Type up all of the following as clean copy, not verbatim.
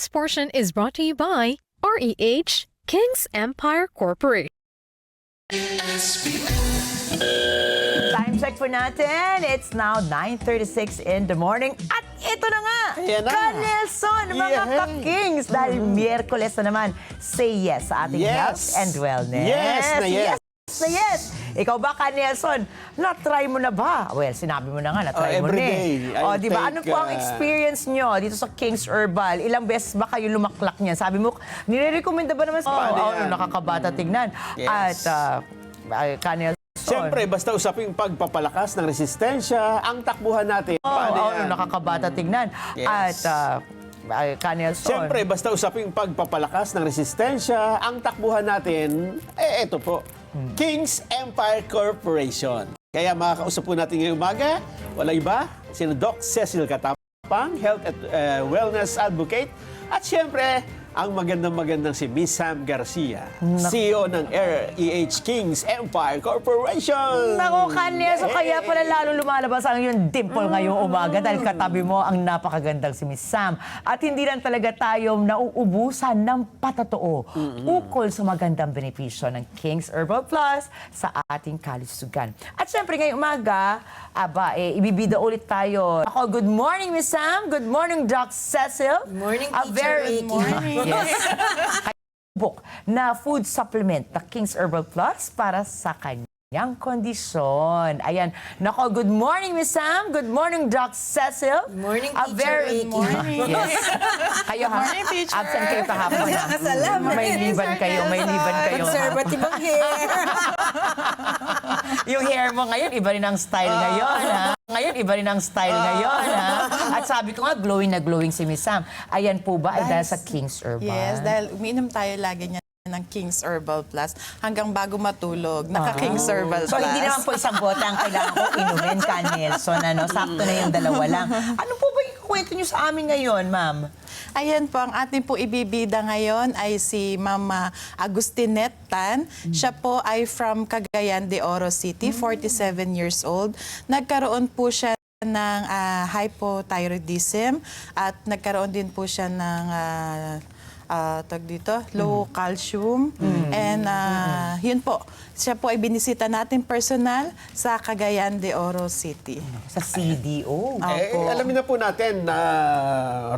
This portion is brought to you by REH King's Empire Corporation. Time check po natin. It's now 9:36 in the morning. At ito na nga, Ayan na. Ka-Nelson, mga Yay! ka-Kings. Dahil Miyerkules na naman, say yes sa ating Yes. health and wellness. Yes na yes. Yes na yes. Ikaw ba, Ka-Nelson, na-try mo na ba? Well, sinabi mo na nga, na-try mo na everyday, eh. I Di ba? take, Ano po ang experience nyo dito sa King's Herbal? Ilang beses ba kayo lumaklak niyan? Sabi mo, nire-recommenda ba naman sa Paano yan? nakakabata tignan? Yes. At, Ka-Nelson, Siyempre, basta usaping pagpapalakas ng resistensya, ang takbuhan natin. Paano yan? nakakabata tignan. Yes. At, Ka-Nelson, Siyempre, basta usaping pagpapalakas ng resistensya, ang takbuhan natin, eto po, King's Empire Corporation. Kaya makakausap po natin ngayong umaga, wala iba, sino Doc Cecil Katapang, Health at Wellness Advocate, at siyempre, ang magandang si Miss Sam Garcia, CEO ng REH King's Empire Corporation. Nako, Ka-Nelson, Yay! kaya pala lalong lumalabas ang iyong dimple ngayong umaga dahil katabi mo ang napakagandang si Miss Sam. At hindi lang talaga tayo nauubusan ng patotoo ukol sa magandang benepisyo ng King's Herbal Plus sa ating kalusugan. At syempre ngayong umaga, ibibida ulit tayo. Ako, good morning, Miss Sam. Good morning, Doc Cecil. Good morning, A teacher. very Good morning. Yes. Book na food supplement na King's Herbal Plus para sa kanyang kondisyon. Ayan. Nako, good morning, Miss Sam. Good morning, Doc Cecil. Good morning, A teacher. very Good morning. Yes. Kayo ha? morning, teacher. Absent kayo kahapon ha? Salamat. May liban kayo, may liban kayo. Conservative ang hair. Yung hair mo ngayon, iba rin ang style ngayon, ha? Ngayon, iba rin ang style ngayon, ha? At sabi ko nga, glowing na glowing si Miss Sam. Ayan po ba ay dahil sa King's Herbal? Yes, dahil umiinom tayo lagi niya ng King's Herbal Plus hanggang bago matulog. Naka-King's Herbal So, Plus. hindi naman po isang bote ang kailangan ko inumin, Ka-Nelson, ano? Sakto na yung dalawa lang. Ano po ba yung kwento niyo sa amin ngayon, ma'am? Ayan po, ang ating po ibibida ngayon ay si Mama Agustinette Tan. Siya po ay from Cagayan de Oro City, 47 years old. Nagkaroon po siya ng hypothyroidism at nagkaroon din po siya ng low calcium. And yun po, siya po ay binisita natin personal sa Cagayan de Oro City. Sa CDO. Alamin na po natin,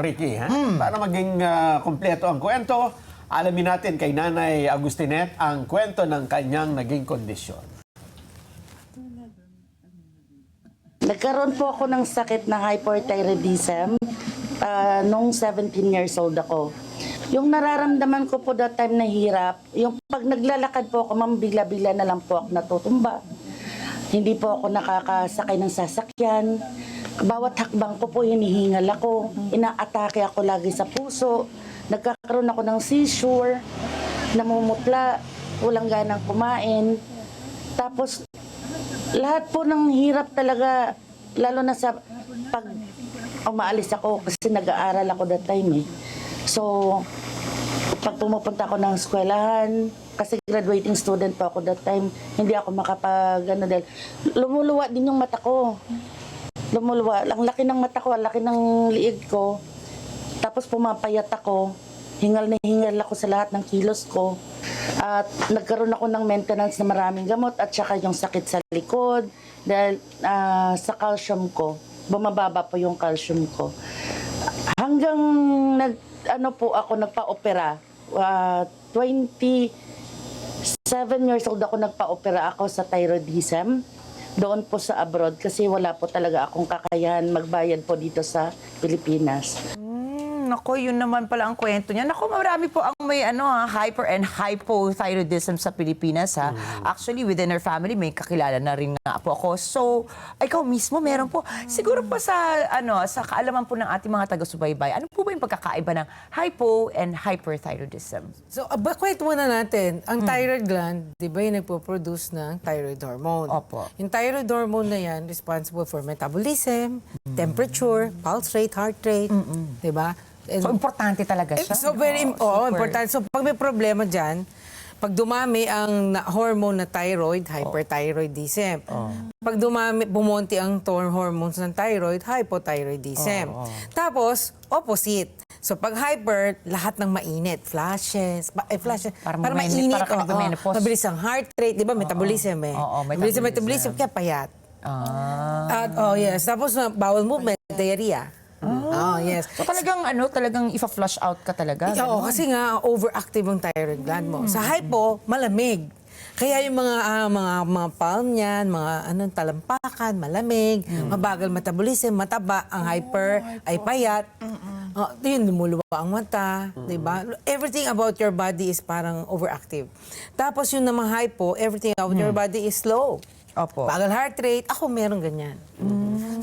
Ricky, ha? Para maging kompleto ang kwento, alamin natin kay Nanay Agustinette ang kwento ng kanyang naging kondisyon. Nagkaroon po ako ng sakit na hyperthyroidism nung 17 years old ako. Yung nararamdaman ko po that time na hirap, yung pag naglalakad po ako, bigla-bigla na lang po ako natutumba. Hindi po ako nakakasakay ng sasakyan. Bawat hakbang ko po, hinihingal ako. Inaatake ako lagi sa puso. Nagkakaroon ako ng seizure, namumutla, walang ganang kumain. Tapos, lahat po ng hirap talaga, lalo na sa pag umaalis ako kasi nag-aaral ako that time eh. So, pag pumupunta ako ng eskwelahan, kasi graduating student pa ako that time, hindi ako dahil lumuluwa din yung mata ko. Lumuluwa. Ang laki ng mata ko, ang laki ng liig ko. Tapos pumapayat ako. Hingal na hingal ako sa lahat ng kilos ko. At nagkaroon ako ng maintenance na maraming gamot at saka yung sakit sa likod dahil sa calcium ko. Bumababa po yung calcium ko. Hanggang nagpa-opera. 27 years old ako nagpa-opera ako sa thyroidism. Doon po sa abroad kasi wala po talaga akong kakayahan magbayad po dito sa Pilipinas. Nako, yun naman pala ang kwento niya. Nako, marami po ang may hyper and hypothyroidism sa Pilipinas, ha. Actually, within our family, may kakilala na rin nga po ako. So, ikaw mismo, meron po. Siguro po sa kaalaman po ng ating mga taga-subaybay, ano po ba yung pagkakaiba ng hypo and hyperthyroidism? So, kwento muna natin, ang thyroid gland, di ba yung nagpo-produce ng thyroid hormone? Opo. Yung thyroid hormone na yan, responsible for metabolism, temperature, pulse rate, heart rate, di ba? So, importante talaga siya. So, important. So, pag may problema dyan, pag dumami ang hormone na thyroid, hyperthyroidism. Pag bumonti ang hormones ng thyroid, hypothyroidism. Tapos, opposite. So pag hyper, lahat ng mainit, flashes, Para para mainit, mainit, para kang menopause. mabilis ang heart rate, di ba, metabolism eh. Oo, Mabilis ang metabolism. metabolism, kaya payat. Ah. At, yes, tapos bowel movement, diarrhea. Oh, yes. So talagang ifa-flush out ka talaga? Oo, kasi nga overactive ang thyroid gland mo. Sa hypo, malamig. Kaya yung mga palm niyan, mga talampakan, malamig, mabagal metabolism, mataba, ang hyper ay payat. Yun, lumuluwa ang mata, di ba? Everything about your body is parang overactive. Tapos yung namang hypo, everything about your body is slow. Opo. Bagal heart rate, ako meron ganyan.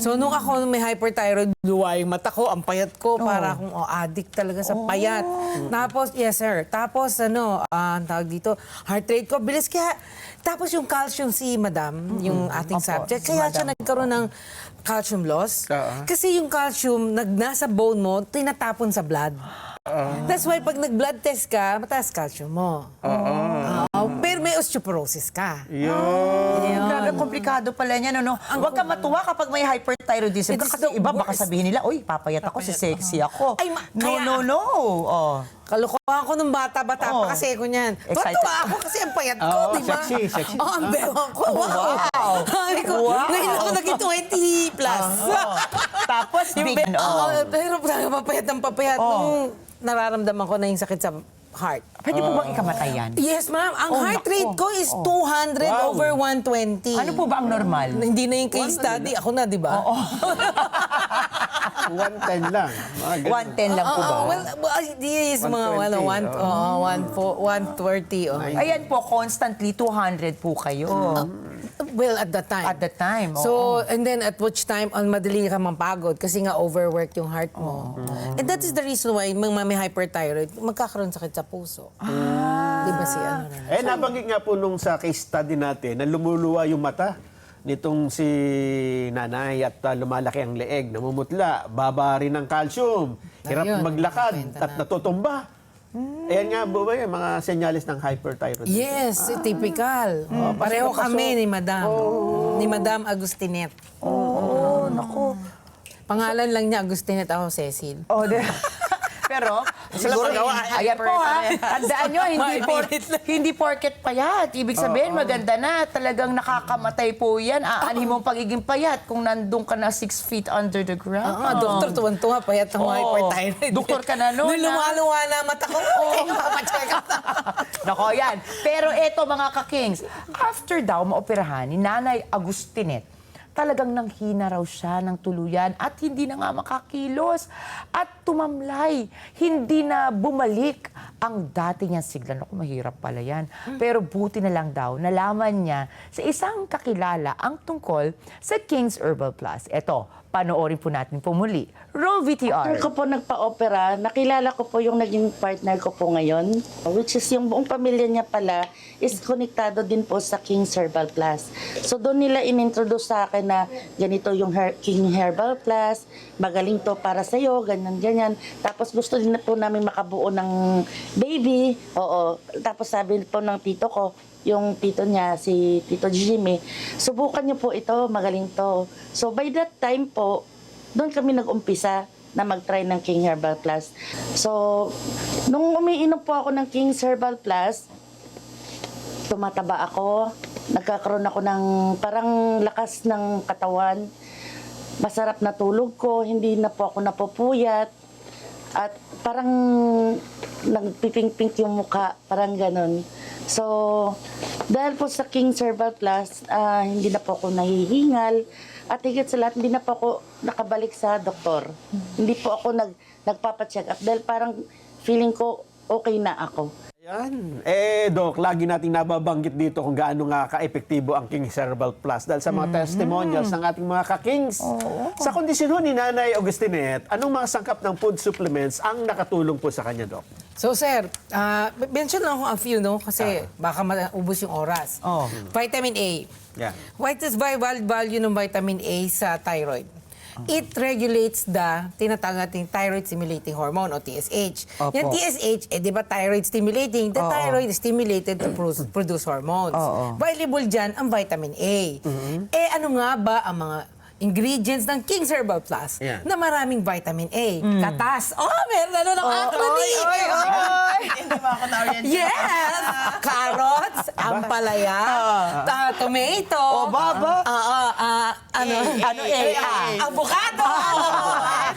So nung ako may hyperthyroid, luwa yung mata ko, ang payat ko, para akong addict talaga sa payat. Tapos, yes sir, tapos ang tawag dito, heart rate ko, bilis kaya. Tapos yung calcium si madam, yung ating Opo, subject, si kaya madam. siya nagkaroon ng calcium loss. Kasi yung calcium, nasa bone mo, tinatapon sa blood. That's why pag nag-blood test ka, mataas calcium mo. Pero may osteoporosis ka. Grabe, komplikado pala niyan, ano? Huwag ka matuwa kapag may hyperthyroidism ka It is kasi the iba baka worst. sabihin nila, uy, papayat ako, si sexy ako. Ay, No. Oh. Kalokohan ko nung bata-bata Oo. pa kasi ako niyan. Excited. Tuwa ako kasi ang payat ko, Oo, di ba? sexy. Ang bewang ko. Wow! Sabi ko, Wow. ngayon ako naging 20 plus. Tapos, big, Pero papayat ang papayat. Nung nararamdaman ko na yung sakit sa heart. Pwede po bang ikamatay yan? Yes, ma'am. Ang heart naku. rate ko is 200 over 120. Ano po ba ang normal? Hindi na yung case study. Ako na, di ba? Oo. 110 lang. Mga ganun. 110 lang po ba? Yes, mga 130. Ayan po, constantly 200 po kayo. Well, at that time. At the time, So, and then at which time, madali ka mapagod kasi nga overwork yung heart mo. And that is the reason why may hyperthyroid, magkakaroon sakit sa puso. Di ba si ano na? Nabanggit nga po nung sa case study natin na lumuluwa yung mata nitong si nanay at lumalaki ang leeg, namumutla, baba rin ng calcium, hirap Ayun, maglakad kwenta at natutumba. Ayan nga po ba yung mga senyales ng hyperthyroidism? Yes, typical. Pareho kami ni Madam. Ni Madam Agustinet. Oo, naku. Pangalan lang niya Agustinet, ako Cecil. Pero, siguro, ayan po ha, tandaan nyo, hindi porket payat. Ibig sabihin, maganda na. Talagang nakakamatay po yan. Aanhin mong pagiging payat kung nandun ka na 6 feet under the ground. Doktor, tuwan-tuwa, payat ng Oo. hyperthyroid. Doktor ka na nun, Nung ha? lumaluwa na mata ko, papacheck up na. Nako, yan. Pero eto mga ka-kings, after daw maoperahan ni Nanay Agustinet, talagang nanghina raw siya ng tuluyan at hindi na nga makakilos at tumamlay. Hindi na bumalik ang dati niyang sigla. Naku, mahirap pala yan. Pero buti na lang daw, nalaman niya sa isang kakilala ang tungkol sa King's Herbal Plus. Eto, panoorin po natin po muli. Roll VTR. After ko po nagpa-opera, nakilala ko po yung naging partner ko po ngayon, which is yung buong pamilya niya pala is konektado din po sa King's Herbal Plus. So doon nila inintroduce sa akin na ganito yung King Herbal Plus, magaling to para sa'yo, ganyan. Tapos gusto din na po namin makabuo ng baby. Oo. Tapos sabi po ng tito ko, yung tito niya, si Tito Jimmy, subukan niyo po ito, magaling to. So by that time po, doon kami nag-umpisa na mag-try ng King Herbal Plus. So, nung umiinom po ako ng King's Herbal Plus, tumataba ako, nagkakaroon ako ng parang lakas ng katawan, masarap na tulog ko, hindi na po ako napupuyat, at parang nagpipink-pink yung mukha, parang ganun. So, dahil po sa King's Herbal Plus, hindi na po ako nahihingal. At higit sa lahat, hindi na po ako nakabalik sa doktor. Hindi po ako nagpapacheck up dahil parang feeling ko okay na ako. Ayan. Doc, lagi nating nababanggit dito kung gaano nga ka-epektibo ang King's Herbal Plus dahil sa mga testimonials ng ating mga ka-kings. Sa kondisyon ho ni Nanay Agustinet, anong mga sangkap ng food supplements ang nakatulong po sa kanya, Doc? So, sir, mention lang ako a few, no? Kasi baka maubos yung oras. Vitamin A. Yeah. What is value ng vitamin A sa thyroid? It regulates the tinatawag nating thyroid stimulating hormone o TSH. Opo. Yung TSH, di ba thyroid stimulating? The thyroid is stimulated to produce hormones. Valuable dyan ang vitamin A. Ano nga ba ang mga ingredients ng King's Herbal Plus Yeah. na maraming vitamin A. Katas. Oh, meron na ng acronym. Hindi mo ako na-orient. Yes! Carrots, ampalaya, tomato. Avocado.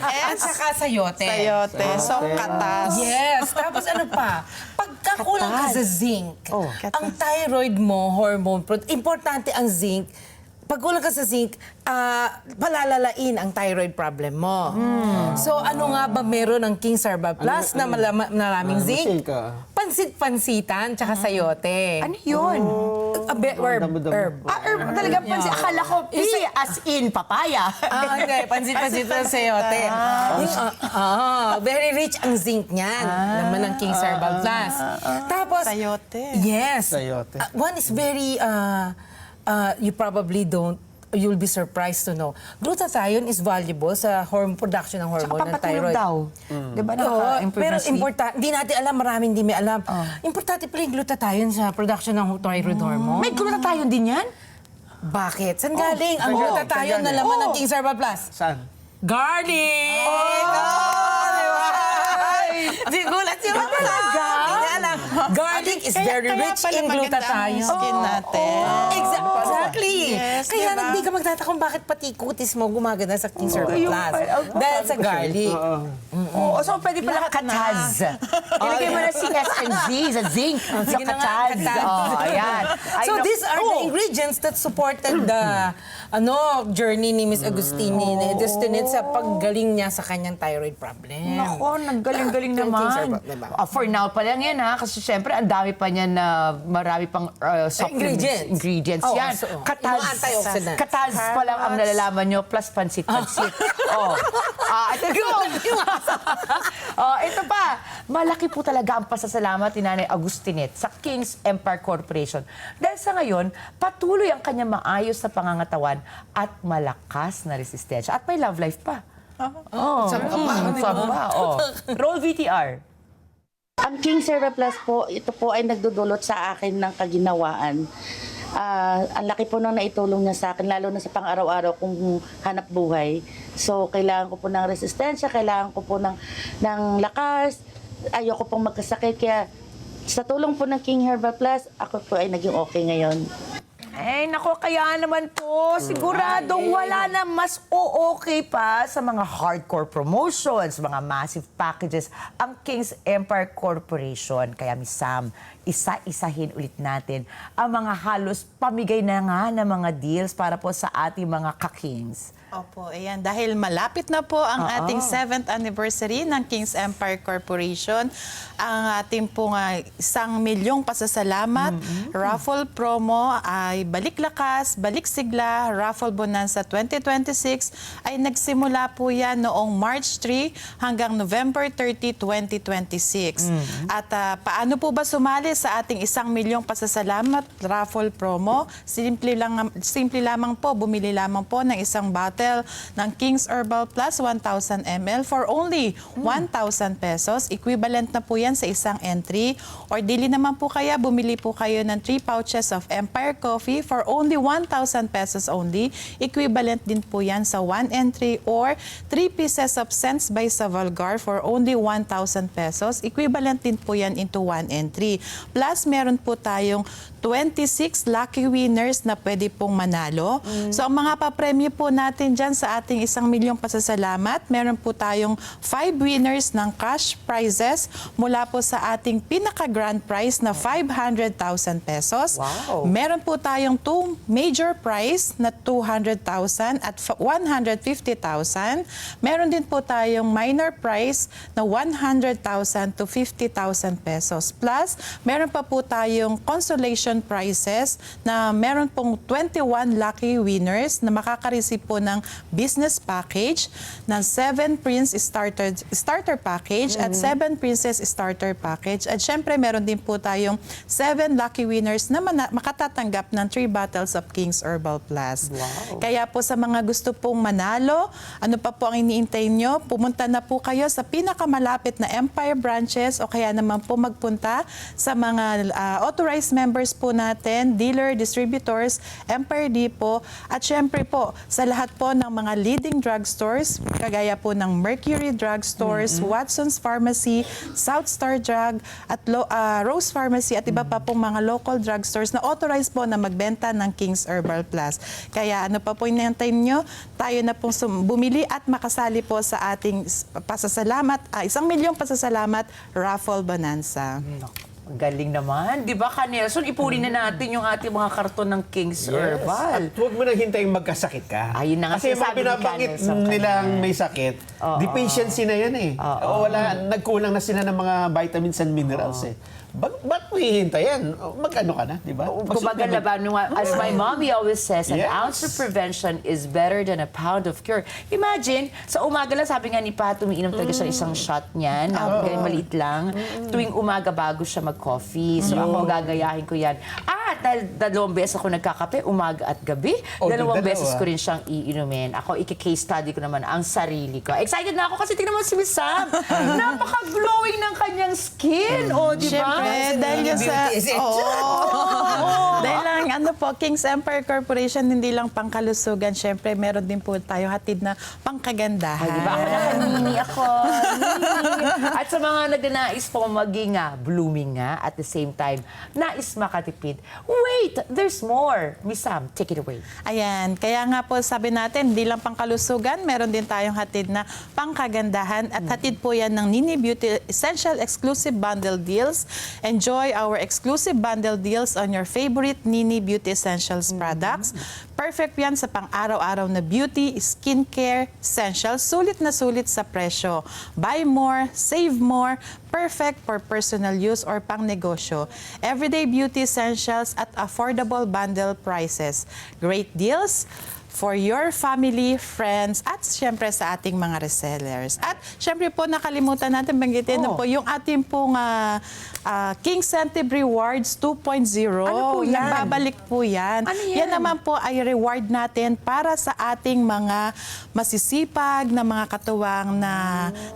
At saka sayote. Sayote. So, katas. Yes. Tapos ano pa? Pagkakulang ka sa zinc, ang thyroid mo, hormone, importante ang zinc. Pag kulang ka sa zinc, palalalain ang thyroid problem mo. So ano nga ba meron ng King's Herbal Plus na maraming zinc? Pansit-pansitan, tsaka sayote. Ano yun? Herb. Herb talaga pansin. Akala ko P as in papaya. Hindi. Pansit-pansitan sayote. Very rich ang zinc niyan. Naman ng King's Herbal Plus. Tapos, Sayote. yes. Sayote. One is very, you probably you'll be surprised to know. Glutathione is valuable sa production ng hormone ng Papatulog thyroid. daw. Di ba Oo, nakaka-improve pero ng sleep? hindi natin alam, maraming hindi may alam. Importante pala yung glutathione sa production ng thyroid hormone. May glutathione din yan? Bakit? Saan galing? Ang glutathione na laman ng King's Herbal Plus? Saan? Garlic! Di gulat siya talaga. Hindi niya alam. Garlic is very rich pala in maganda ang glutathione. skin natin. Exactly. Yes, Kaya diba? hindi ka magtataka kung bakit pati kutis mo gumaganda sa King's Herbal Yung Plus. pala. Dahil sa garlic. Oo, so pwede pala kataz. Ilagay mo na si S and Z sa zinc. Sa Sige na nga, kataz. kataz. Oh, ayan. So these are the ingredients that supported the journey ni Miss Agustinit sa paggaling niya sa kanyang thyroid problem. Nako, naggaling-galing Yung King's naman. Herbal, diba? For now pa lang yan ha, kasi syempre ang dami pa niyan na marami pang supplements. Ingredients Oo, yan. so, Kataz. mga antioxidants. Kataz pa lang ang nalalaman nyo, plus pansit-pansit. Ito pa. Malaki po talaga ang pasasalamat ni Nanay Agustinit sa King's Empire Corporation. Dahil sa ngayon, patuloy ang kanyang maayos na pangangatawan at malakas na resistensya. At may love life pa. Sabi pa. Roll VTR. Ang King's Herbal Plus po, ito po ay nagdudulot sa akin ng kaginawaan. Ang laki po nang naitulong niya sa akin, lalo na sa pang-araw-araw kong hanap buhay. So, kailangan ko po ng resistensya, kailangan ko po ng lakas, ayoko pong magkasakit. Kaya sa tulong po ng King Herbal Plus, ako po ay naging okay ngayon. Eh, nako, kaya naman po, siguradong wala na mas okay pa sa mga hardcore promotions, mga massive packages, ang King's Empire Corporation. Kaya, Miss Sam, isa-isahin ulit natin ang mga halos pamigay na nga ng mga deals para po sa ating mga ka-Kings. Opo, ayan. Dahil malapit na po ang ating 7th anniversary ng King's Empire Corporation. Ang ating pong 1 milyong pasasalamat. Raffle promo ay balik lakas, balik sigla, Raffle Bonanza 2026 ay nagsimula po yan noong March 3 hanggang November 30, 2026. At paano po ba sumali sa ating 1 milyong pasasalamat raffle promo? Simple lamang po, bumili lamang po ng isang bottle ng King's Herbal Plus 1,000 ml for only 1,000 pesos. Equivalent na po yan sa isang entry. Or dili naman po kaya, bumili po kayo ng 3 pouches of Empire Coffee for only 1,000 pesos only. Equivalent din po yan sa 1 entry. Or 3 pieces of Scents by Savalgar for only 1,000 pesos. Equivalent din po yan into 1 entry. Plus, meron po tayong 26 lucky winners na pwede pong manalo. So, ang mga papremyo po natin dyan sa ating 1 milyong pasasalamat, meron po tayong 5 winners ng cash prizes mula po sa ating pinaka-grand prize na 500,000 pesos. Wow. Meron po tayong 2 major prize na 200,000 at 150,000. Meron din po tayong minor prize na 100,000 to 50,000 pesos. Plus, meron pa po tayong consolation prizes na meron pong 21 lucky winners na makaka-receive po ng business package, ng 7 Prince starter package at 7 Princess starter package. At syempre, meron din po tayong 7 lucky winners na makatatanggap ng 3 bottles of King's Herbal Plus. Wow. Kaya po sa mga gusto pong manalo, ano pa po ang iniintay nyo? Pumunta na po kayo sa pinakamalapit na Empire branches o kaya naman po magpunta sa mga authorized members po natin, dealer, distributors, Empire Depot, at syempre po, sa lahat po po ng mga leading drugstores, kagaya po ng Mercury Drugstores, Watson's Pharmacy, South Star Drug, at Rose Pharmacy, at iba pa pong mga local drugstores na authorized po na magbenta ng King's Herbal Plus. Kaya ano pa po inantay nyo? Tayo na pong bumili at makasali po sa ating pasasalamat, 1 milyong pasasalamat raffle bonanza. Ang galing naman. Di ba, Ka Nelson, ipunin na natin yung ating mga karton ng King's Herbal. At huwag mo nang hintayin magkasakit ka. Ayun na nga Kasi sinasabi ni binabanggit Canelson nilang may sakit. Deficiency na yan eh. O nagkulang na sila ng mga vitamins and minerals eh. Ba't mo hihintayin? Mag-ano ka na, di ba? Kumbaga laban, as my mommy always says, an ounce of prevention is better than a pound of cure. Imagine, sa umaga lang, sabi nga ni Pat, umiinom talaga siya isang shot niyan, very maliit lang, tuwing umaga bago siya mag-coffee. So ako, gagayahin ko yan. Dahil 2 beses ako nagkakape, umaga at gabi, 2 beses ko rin siyang iinumin. Ako, case study ko naman ang sarili ko. Excited na ako kasi tingnan mo si Miss Sam. Napaka-glowing ng kanyang skin. O, di ba? Dahil yan sa... Dahil lang, King's Empire Corporation, hindi lang pangkalusugan. Siyempre, meron din po tayo hatid na pangkagandahan. Di ba? Ako nakanini ako. At sa mga nagnanais po maging blooming nga, at the same time, nais makatipid. Wait, there's more. Miss Sam, take it away. Ayan, kaya nga po sabi natin, hindi lang pangkalusugan, meron din tayong hatid na pangkagandahan at hatid po yan ng Nini Beauty Essential Exclusive Bundle Deals. Enjoy our exclusive bundle deals on your favorite Nini Beauty Essentials products. Perfect yan sa pang-araw-araw na beauty, skincare, essentials, sulit na sulit sa presyo. Buy more, save more, perfect for personal use or pang-negosyo. Everyday beauty essentials at affordable bundle prices. Great deals for your family, friends, at syempre sa ating mga resellers. At syempre po, nakalimutan natin banggitin na po yung ating pong King Centib Rewards 2.0. Ano po yan? Nagbabalik po yan. Ano yan? Yan naman po ay reward natin para sa ating mga masisipag na mga katuwang na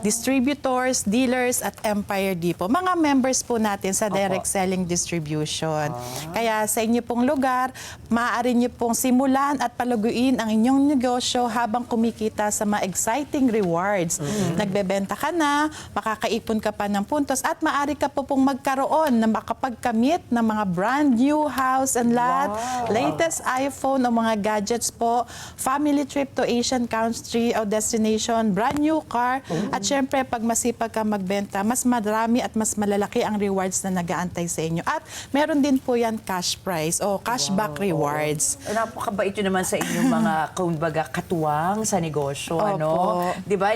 distributors, dealers, at Empire Depot. Mga members po natin sa direct selling distribution. Kaya sa inyo pong lugar, maaari nyo pong simulan at paluguin ang inyong negosyo habang kumikita sa mga exciting rewards. Nagbebenta ka na, makakaipon ka pa ng puntos, at maaari ka po pong magkaroon na makapagkamit ng mga brand new house and lot, latest iPhone o mga gadgets po, family trip to Asian country o destination, brand new car, at syempre pag masipag ka magbenta, mas marami at mas malalaki ang rewards na nag-aantay sa inyo. At meron din po yan cash prize o cashback rewards. Napakabait yun naman sa inyong mga, kumbaga, katuwang sa negosyo. Ano? Di ba?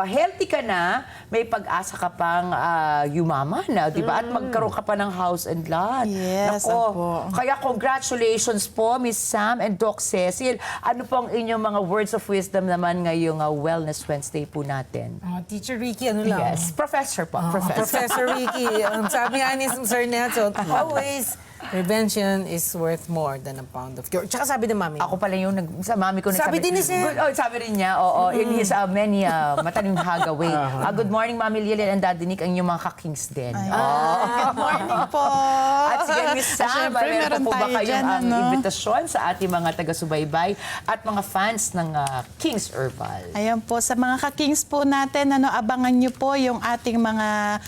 Healthy ka na, may pag-asa ka pang yumaman na, di ba? At magkaroon ka pa ng house and lot. Yes, Nako. opo. Kaya congratulations po, Miss Sam and Doc Cecil. Ano po ang inyong mga words of wisdom naman ngayong Wellness Wednesday po natin? Teacher Ricky, ano lang? Yes, Professor po. Professor Ricky, ang sabi nga ni Sir Nelson, always, prevention is worth more than a pound of cure. Tsaka sabi ng mami. Ako pala yung sa mami ko Sabi din ni Sir. Sabi rin niya, in his many matalinhaga way. Good morning, Mami Lilian and Daddy Nick, ang inyong mga ka-kings din. Good morning po. At sige, Miss Sam, Siyempre, meron po ba tayo kayong dyan, ang imbitasyon sa ating mga taga-subaybay at mga fans ng King's Herbal? Ayan po, sa mga ka-kings po natin, abangan nyo po yung ating mga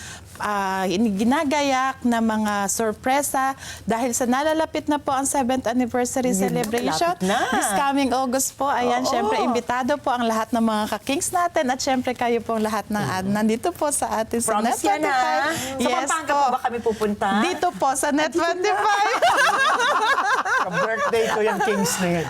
ginagayak na mga sorpresa dahil sa nalalapit na po ang 7th anniversary celebration. malapit na. This coming August po, ayan, syempre imbitado po ang lahat ng mga ka-kings natin at syempre kayo pong lahat ng nandito po sa atin sa Net Promise yan, 25. Sa Pampanga po ba kami pupunta? Dito po sa Net 25. Ka-birthday ko yung Kings na yan.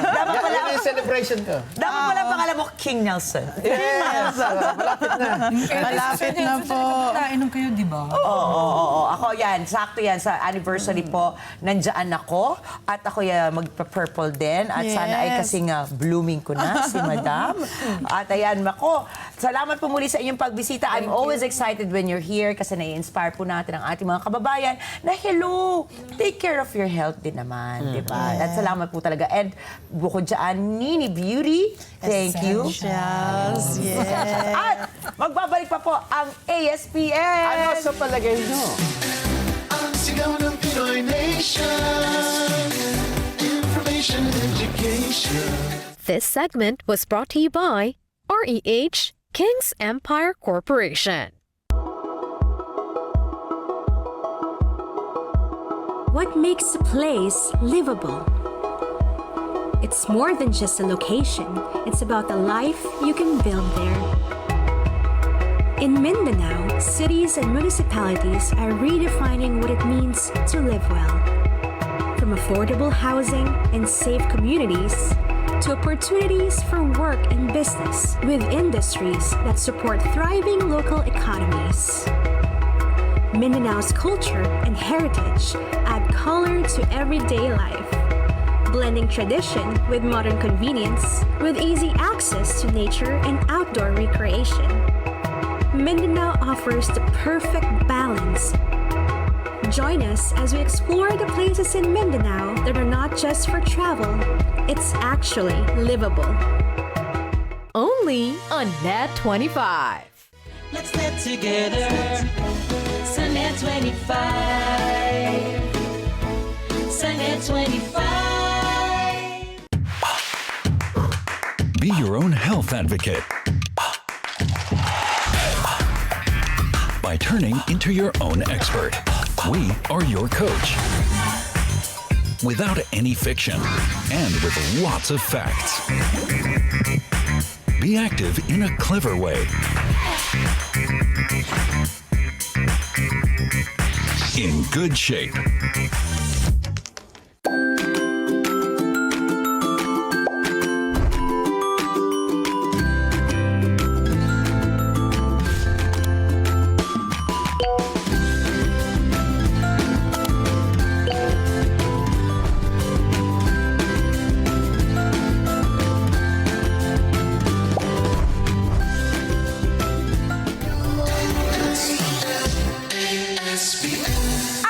Dapat pala, Yan yung celebration ko. dapat pala pangalan mo King Nelson. Yes! Malapit na. Malapit na po. Nainom kayo, di ba? Oo. Ako yan, sakto yan. Sa anniversary po, nandiyan ako. At ako yan, magpa-purple din. At sana ay Yes. kasing blooming ko na, si Madam. At ayan, ako, salamat po muli sa inyong pagbisita. I'm always excited when you're here kasi nai-inspire po natin ang ating mga kababayan na hello, take care of your health din naman, di ba? At salamat po talaga. And bukod dyan, Nini Beauty, thank you. Essentials, yes. At magbabalik pa po ang ASPN. Ano sa palagay nyo? Ang sigaw ng Pinoy Nation. Information and education. This segment was brought to you by REH Kings Empire Corporation. What makes a place livable? It's more than just a location. It's about the life you can build there. In Mindanao, cities and municipalities are redefining what it means to live well. From affordable housing and safe communities to opportunities for work and business with industries that support thriving local economies. Mindanao's culture and heritage add color to everyday life, blending tradition with modern convenience with easy access to nature and outdoor recreation. Mindanao offers the perfect balance. Join us as we explore the places in Mindanao that are not just for travel, it's actually livable. Only on Net 25. Let's net together. Sa Net 25. Sa Net 25. Be your own health advocate by turning into your own expert. We are your coach. Without any fiction and with lots of facts. Be active in a clever way. In good shape.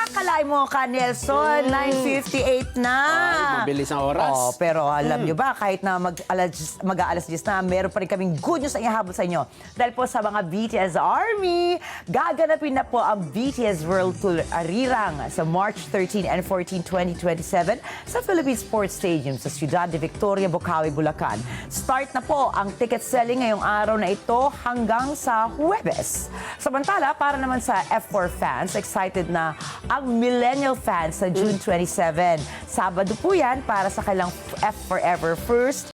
Akalain mo ka, Nelson, 9:58 na. Ay, mabilis ang oras. Oh, pero alam nyo ba, kahit na mag-aalas 10 na, meron pa rin kaming good news ang ihabol sa inyo. Dahil po sa mga BTS Army, gaganapin na po ang BTS World Tour Arirang sa March 13 and 14, 2027 sa Philippine Sports Stadium sa Ciudad de Victoria, Bocaue, Bulacan. Start na po ang ticket selling ngayong araw na ito hanggang sa Huwebes. Samantala, para naman sa F4 fans, excited na ang millennial fans sa June 27. Sabado po yan para sa kailang F Forever First